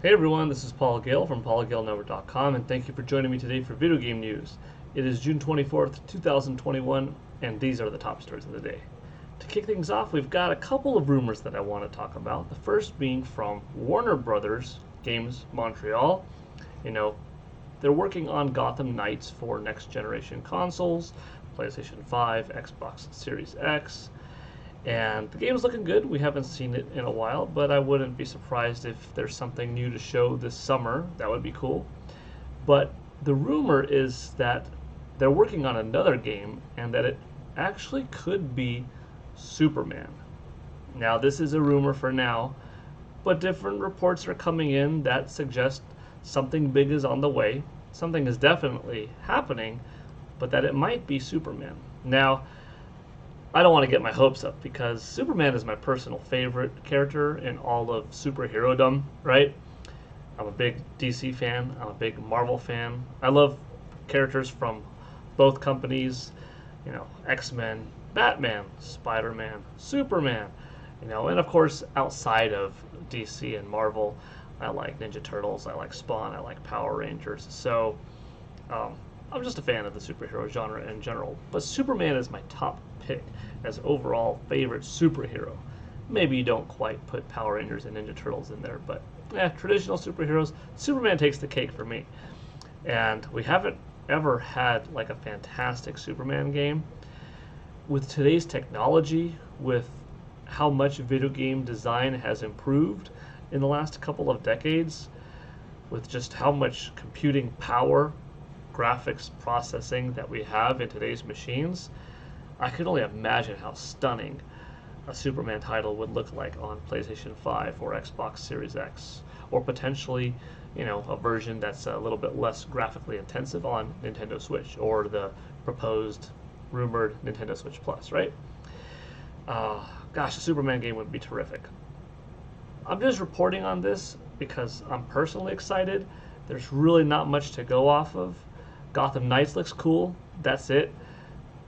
Hey everyone, this is Paul Gale from paulgalenumber.com, and thank you for joining me today for video game news. It is June 24th, 2021, and these are the top stories of the day. To kick things off, we've got a couple of rumors that I want to talk about. The first being from Warner Brothers Games Montreal. They're working on Gotham Knights for next generation consoles, PlayStation 5, Xbox Series X. And the game's looking good. We haven't seen it in a while, but I wouldn't be surprised if there's something new to show this summer. That would be cool. But the rumor is that they're working on another game and that it actually could be Superman. Now, this is a rumor for now, but different reports are coming in that suggest something big is on the way. Something is definitely happening, but that it might be Superman. Now, I don't want to get my hopes up because Superman is my personal favorite character in all of superhero-dom, right? I'm a big DC fan. I'm a big Marvel fan. I love characters from both companies, X-Men, Batman, Spider-Man, Superman, and of course outside of DC and Marvel, I like Ninja Turtles, I like Spawn, I like Power Rangers. So I'm just a fan of the superhero genre in general, but Superman is my top pick as overall favorite superhero. Maybe you don't quite put Power Rangers and Ninja Turtles in there, but traditional superheroes, Superman takes the cake for me. And we haven't ever had like a fantastic Superman game. With today's technology, with how much video game design has improved in the last couple of decades, with just how much computing power, graphics processing that we have in today's machines, I can only imagine how stunning a Superman title would look like on PlayStation 5 or Xbox Series X, or potentially, a version that's a little bit less graphically intensive on Nintendo Switch, or the proposed, rumored Nintendo Switch Plus, right? Gosh, a Superman game would be terrific. I'm just reporting on this because I'm personally excited. There's really not much to go off of. Gotham Knights looks cool, that's it.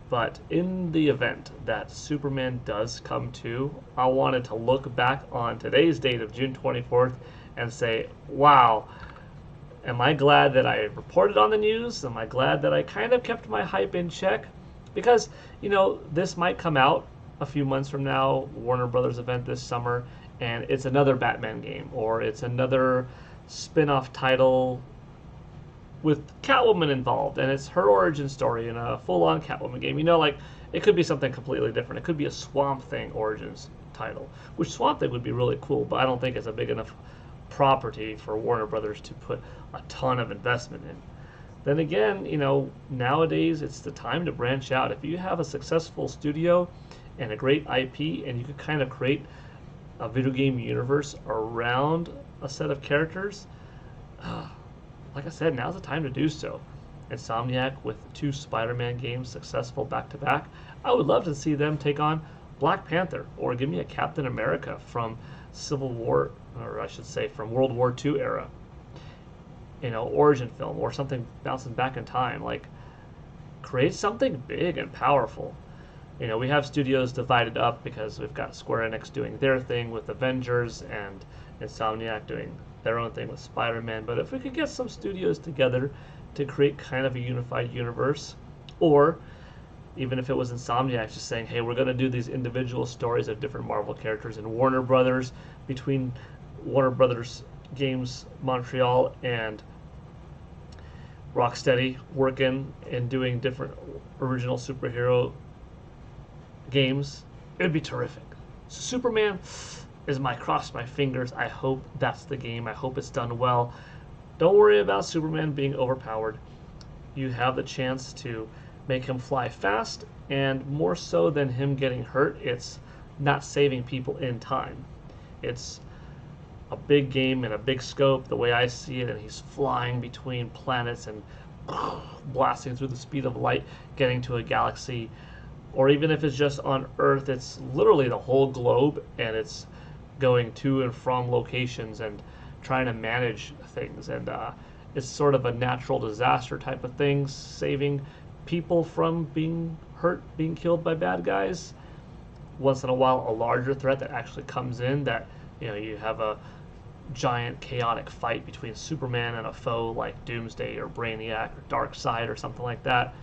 But in the event that Superman does come to, I wanted to look back on today's date of June 24th and say, wow, am I glad that I reported on the news? Am I glad that I kind of kept my hype in check? Because, this might come out a few months from now, Warner Brothers event this summer, and it's another Batman game, or it's another spin-off title with Catwoman involved, and it's her origin story in a full-on Catwoman game. It could be something completely different. It could be a Swamp Thing origins title, which Swamp Thing would be really cool, but I don't think it's a big enough property for Warner Brothers to put a ton of investment in. Then again, nowadays it's the time to branch out. If you have a successful studio and a great IP, and you could kind of create a video game universe around a set of characters, like I said, now's the time to do so. Insomniac with 2 Spider-Man games successful back-to-back. I would love to see them take on Black Panther, or give me a Captain America from Civil War, or I should say from World War II era. Origin film, or something bouncing back in time. Create something big and powerful. We have studios divided up because we've got Square Enix doing their thing with Avengers and Insomniac doing their own thing with Spider-Man. But if we could get some studios together to create kind of a unified universe, or even if it was Insomniac just saying, hey, we're going to do these individual stories of different Marvel characters, and Warner Brothers, between Warner Brothers Games Montreal and Rocksteady, working and doing different original superhero games, it'd be terrific. So Superman is cross my fingers. I hope that's the game. I hope it's done well. Don't worry about Superman being overpowered. You have the chance to make him fly fast, and more so than him getting hurt, it's not saving people in time. It's a big game in a big scope, the way I see it, and he's flying between planets and blasting through the speed of light, getting to a galaxy. Or even if it's just on Earth, it's literally the whole globe, and it's going to and from locations and trying to manage things. And it's sort of a natural disaster type of thing, saving people from being hurt, being killed by bad guys. Once in a while, a larger threat that actually comes in, that you have a giant chaotic fight between Superman and a foe like Doomsday or Brainiac or Darkseid or something like that.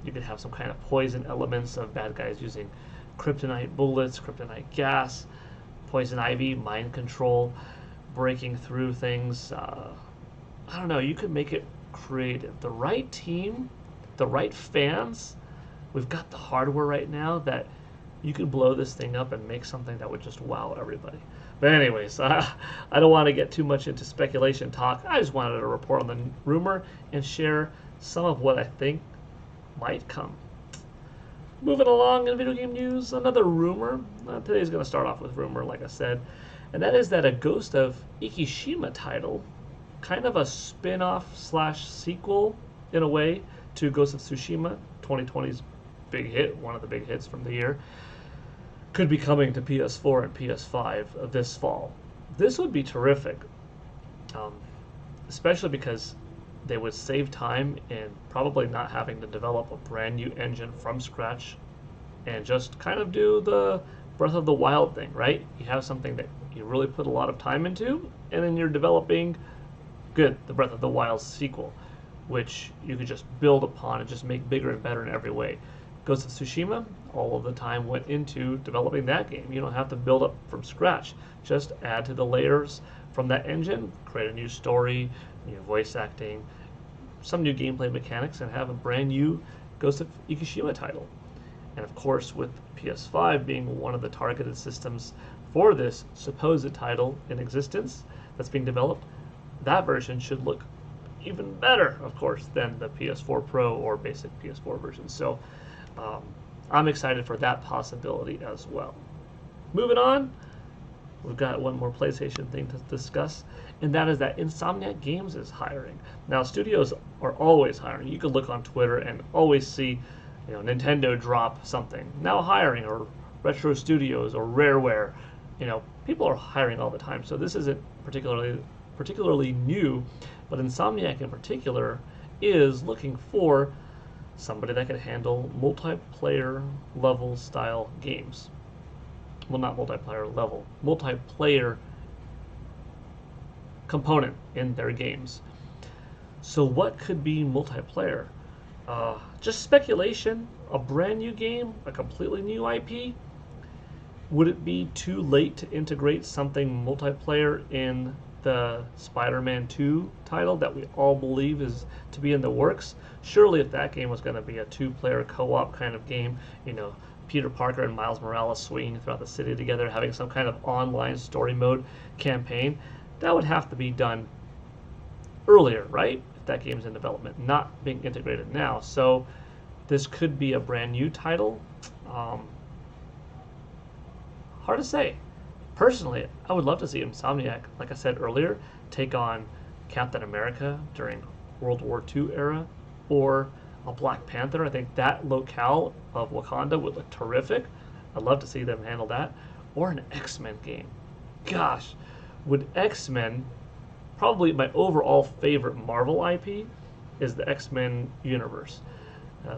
You could have some kind of poison elements of bad guys using kryptonite bullets, kryptonite gas, poison ivy, mind control, breaking through things. I don't know, you could make it creative. The right team, the right fans, we've got the hardware right now that you could blow this thing up and make something that would just wow everybody. But anyways, I don't want to get too much into speculation talk. I just wanted to report on the rumor and share some of what I think might come. Moving along in video game news, another rumor. Today's going to start off with rumor, like I said, and that is that a Ghost of Ikishima title, kind of a spin-off slash sequel in a way to Ghost of Tsushima, 2020's big hit, one of the big hits from the year, could be coming to PS4 and PS5 this fall. This would be terrific, especially because they would save time in probably not having to develop a brand new engine from scratch and just kind of do the Breath of the Wild thing, right? You have something that you really put a lot of time into, and then you're developing the Breath of the Wild sequel, which you could just build upon and just make bigger and better in every way. Ghost of Tsushima, all of the time went into developing that game. You don't have to build up from scratch. Just add to the layers from that engine, create a new story, new voice acting, some new gameplay mechanics, and have a brand new Ghost of Ikishima title. And of course, with PS5 being one of the targeted systems for this supposed title in existence that's being developed, that version should look even better, of course, than the PS4 Pro or basic PS4 version. So I'm excited for that possibility as well. Moving on, we've got one more PlayStation thing to discuss, and that is that Insomniac Games is hiring. Now, studios are always hiring. You can look on Twitter and always see, Nintendo drop something. Now hiring, or Retro Studios, or Rareware. People are hiring all the time, so this isn't particularly new, but Insomniac in particular is looking for somebody that can handle multiplayer level style games. Well, not multiplayer level, multiplayer component in their games. So what could be multiplayer? Just speculation, a brand new game, a completely new IP? Would it be too late to integrate something multiplayer in the Spider-Man 2 title that we all believe is to be in the works? Surely if that game was going to be a two-player co-op kind of game, Peter Parker and Miles Morales swinging throughout the city together, having some kind of online story mode campaign, that would have to be done earlier, right? If that game's in development, not being integrated now. So this could be a brand new title. Hard to say. Personally, I would love to see Insomniac, like I said earlier, take on Captain America during World War II era, or a Black Panther. I think that locale of Wakanda would look terrific. I'd love to see them handle that. Or an X-Men game. Gosh, would X-Men, probably my overall favorite Marvel IP is the X-Men universe.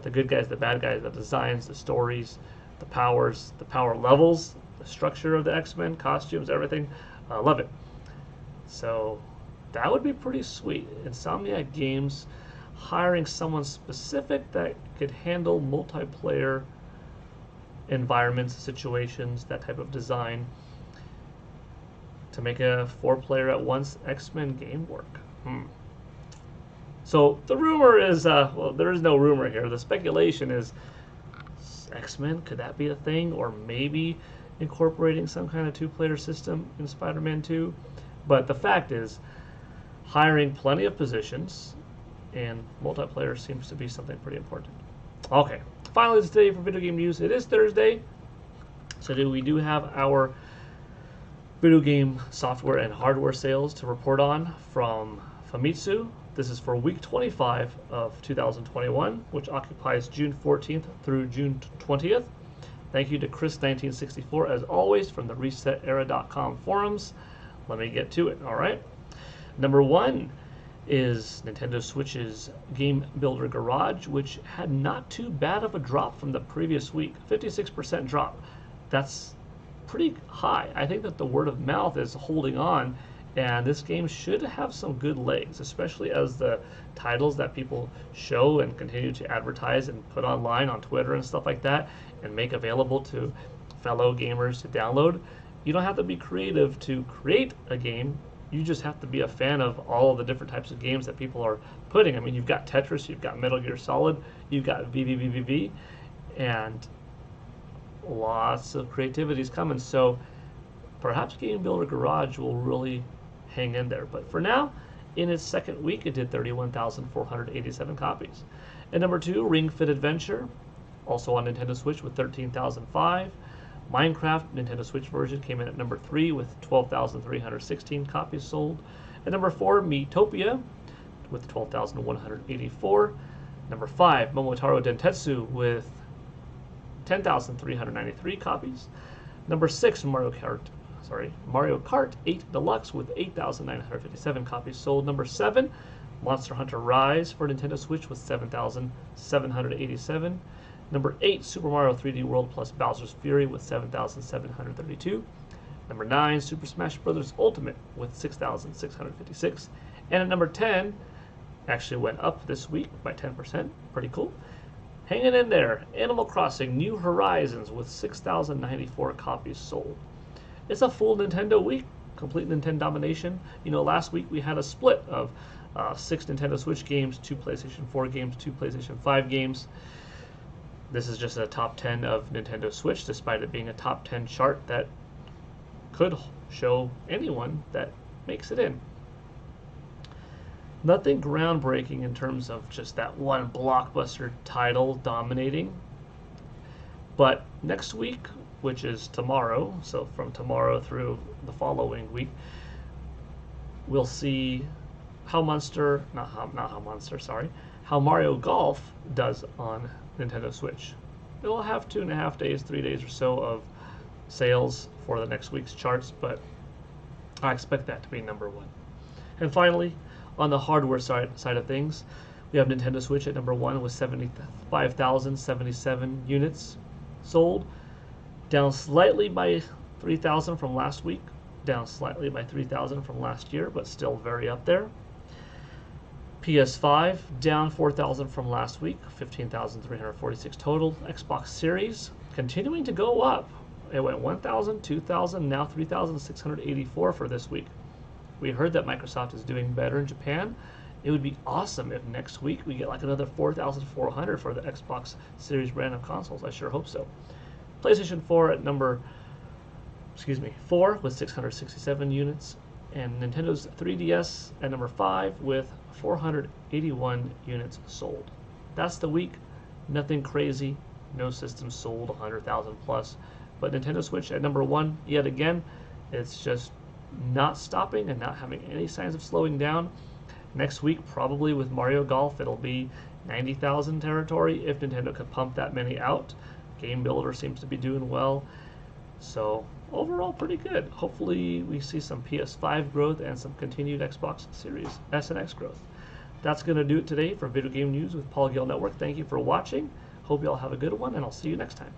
The good guys, the bad guys, the designs, the stories, the powers, the power levels, the structure of the X-Men, costumes, everything. I love it. So that would be pretty sweet. Insomniac Games hiring someone specific that could handle multiplayer environments, situations, that type of design, to make a 4-player at once X-Men game work. So the rumor is, well, there is no rumor here. The speculation is X-Men, could that be a thing? Or maybe incorporating some kind of 2-player system in Spider-Man 2. But the fact is, hiring plenty of positions, and multiplayer seems to be something pretty important. Okay, finally today for video game news. It is Thursday, so we do have our video game software and hardware sales to report on from Famitsu. This is for week 25 of 2021, which occupies June 14th through June 20th. Thank you to Chris1964, as always, from the ResetEra.com forums. Let me get to it, all right? Number one is Nintendo Switch's Game Builder Garage, which had not too bad of a drop from the previous week, 56% drop. That's pretty high. I think that the word of mouth is holding on, And this game should have some good legs, especially as the titles that people show and continue to advertise and put online on Twitter and stuff like that and make available to fellow gamers to download. You don't have to be creative to create a game. You just have to be a fan of all of the different types of games that people are putting. I mean, you've got Tetris, you've got Metal Gear Solid, you've got VVVVV, and lots of creativity is coming. So perhaps Game Builder Garage will really hang in there. But for now, in its second week, it did 31,487 copies. And number 2, Ring Fit Adventure, also on Nintendo Switch with 13,005. Minecraft Nintendo Switch version came in at number 3 with 12,316 copies sold. And number 4, Miitopia with 12,184. Number 5, Momotaro Dentetsu with 10,393 copies. Number 6, Mario Kart 8 Deluxe with 8,957 copies sold. Number 7, Monster Hunter Rise for Nintendo Switch with 7,787. Number 8, Super Mario 3D World plus Bowser's Fury with 7,732. Number 9, Super Smash Bros. Ultimate with 6,656. And at number 10, actually went up this week by 10%, pretty cool. Hanging in there, Animal Crossing New Horizons with 6,094 copies sold. It's a full Nintendo week, complete Nintendo domination. You know, last week we had a split of 6 Nintendo Switch games, 2 PlayStation 4 games, 2 PlayStation 5 games. This is just a top 10 of Nintendo Switch, despite it being a top 10 chart that could show anyone that makes it in. Nothing groundbreaking in terms of just that one blockbuster title dominating. But next week, which is tomorrow, so from tomorrow through the following week, we'll see how Mario Golf does on Nintendo Switch. It'll have 2.5 days, 3 days or so of sales for the next week's charts, but I expect that to be number 1. And finally, on the hardware side of things, we have Nintendo Switch at number 1 with 75,077 units sold, down slightly by 3,000 from last week, down slightly by 3,000 from last year, but still very up there. PS5 down 4,000 from last week, 15,346 total. Xbox Series continuing to go up. It went 1,000, 2,000, now 3,684 for this week. We heard that Microsoft is doing better in Japan. It would be awesome if next week we get like another 4,400 for the Xbox Series brand of consoles. I sure hope so. PlayStation 4 at number 4 with 667 units, and Nintendo's 3DS at number 5 with 481 units sold. That's the week. Nothing crazy. No systems sold 100,000 plus. But Nintendo Switch at number 1 yet again. It's just not stopping and not having any signs of slowing down. Next week, probably with Mario Golf, it'll be 90,000 territory if Nintendo could pump that many out. Game Builder seems to be doing well. So overall, pretty good. Hopefully, we see some PS5 growth and some continued Xbox Series S and X growth. That's going to do it today for Video Game News with Paul Gale Network. Thank you for watching. Hope you all have a good one, and I'll see you next time.